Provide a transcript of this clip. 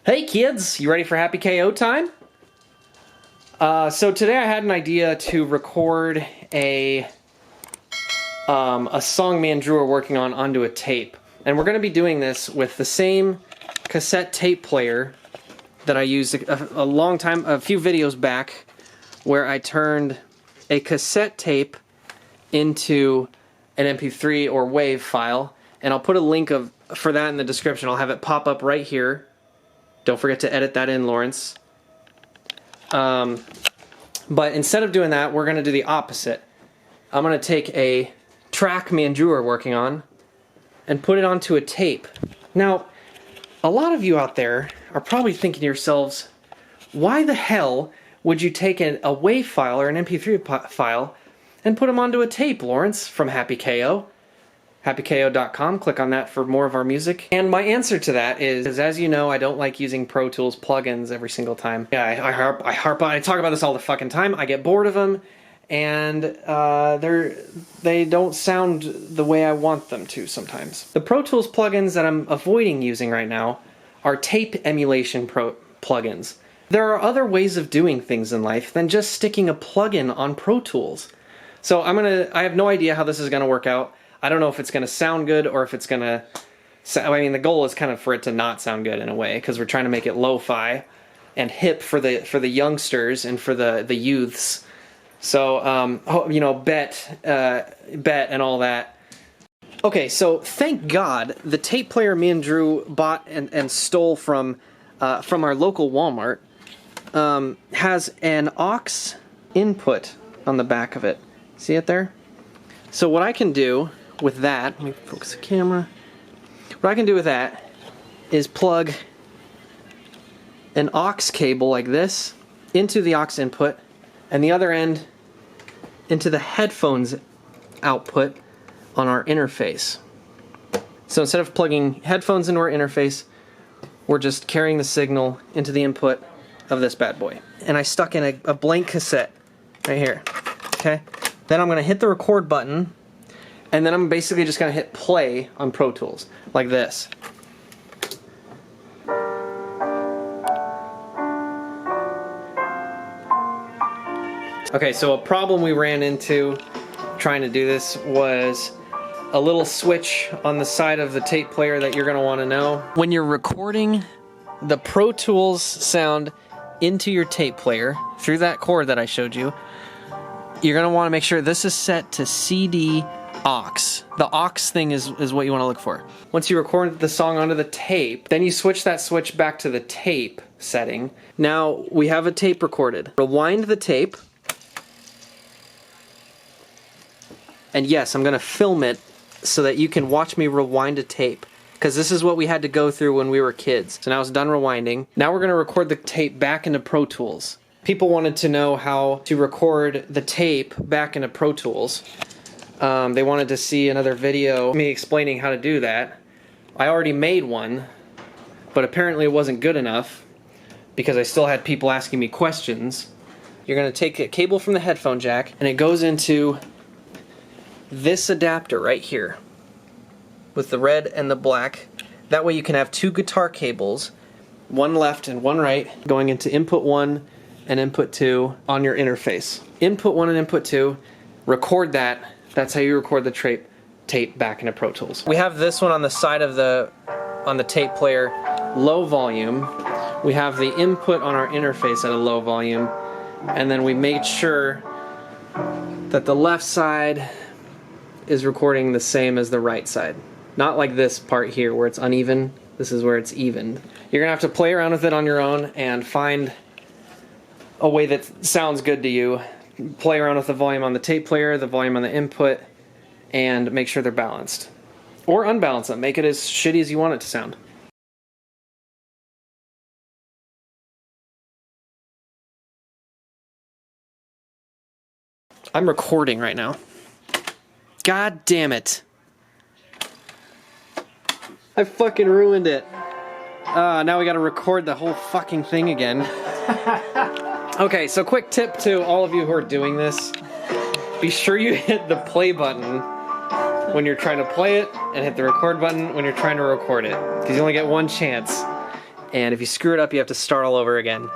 Hey kids, you ready for Happy KO time? So today I had an idea to record a song me and Drew are working on onto a tape. And we're going to be doing this with the same cassette tape player that I used a few videos back, where I turned a cassette tape into an MP3 or WAV file. And I'll put a link for that in the description. I'll have it pop up right here. Don't forget to edit that in, Laurence. But instead of doing that, we're going to do the opposite. I'm going to take a track me and Drew are working on and put it onto a tape. Now, a lot of you out there are probably thinking to yourselves, why the hell would you take a WAV file or an MP3 file and put them onto a tape, Laurence, from Happy KO? HappyKO.com, click on that for more of our music. And my answer to that is, as you know, I don't like using Pro Tools plugins every single time. Yeah, I talk about this all the fucking time. I get bored of them, and they don't sound the way I want them to sometimes. The Pro Tools plugins that I'm avoiding using right now are tape emulation plugins. There are other ways of doing things in life than just sticking a plugin on Pro Tools. So I have no idea how this is gonna work out. I don't know if it's going to sound good or if it's going to... I mean, the goal is kind of for it to not sound good in a way, because we're trying to make it lo-fi and hip for the youngsters and for the youths. So, you know, bet and all that. Okay, so thank God the tape player me and Drew bought and stole from our local Walmart has an aux input on the back of it. See it there? So what I can do with that, let me focus the camera. What I can do with that is plug an aux cable like this into the aux input, and the other end into the headphones output on our interface. So instead of plugging headphones into our interface, we're just carrying the signal into the input of this bad boy. And I stuck in a blank cassette right here. Okay? Then I'm going to hit the record button, and then I'm basically just going to hit play on Pro Tools, like this. Okay, so a problem we ran into trying to do this was a little switch on the side of the tape player that you're going to want to know. When you're recording the Pro Tools sound into your tape player through that cord that I showed you, you're going to want to make sure this is set to CD aux. The aux thing is what you want to look for. Once you record the song onto the tape, then you switch that switch back to the tape setting. Now we have a tape recorded. Rewind the tape. And yes, I'm going to film it so that you can watch me rewind a tape, because this is what we had to go through when we were kids. So now it's done rewinding. Now we're going to record the tape back into Pro Tools. People wanted to know how to record the tape back into Pro Tools. They wanted to see another video me explaining how to do that. I already made one, but apparently it wasn't good enough because I still had people asking me questions. You're going to take a cable from the headphone jack, and it goes into this adapter right here with the red and the black. That way you can have two guitar cables, one left and one right, going into input 1 and input 2 on your interface. Input 1 and input 2, record that. That's how you record the tape back into Pro Tools. We have this one on the side of the tape player, low volume. We have the input on our interface at a low volume, and then we made sure that the left side is recording the same as the right side. Not like this part here where it's uneven. This is where it's even. You're gonna have to play around with it on your own and find a way that sounds good to you. Play around with the volume on the tape player, the volume on the input, and make sure they're balanced. Or unbalance them. Make it as shitty as you want it to sound. I'm recording right now. God damn it. I fucking ruined it. Now we gotta record the whole fucking thing again. Okay, so quick tip to all of you who are doing this. Be sure you hit the play button when you're trying to play it, and hit the record button when you're trying to record it, because you only get one chance. and if you screw it up, you have to start all over again.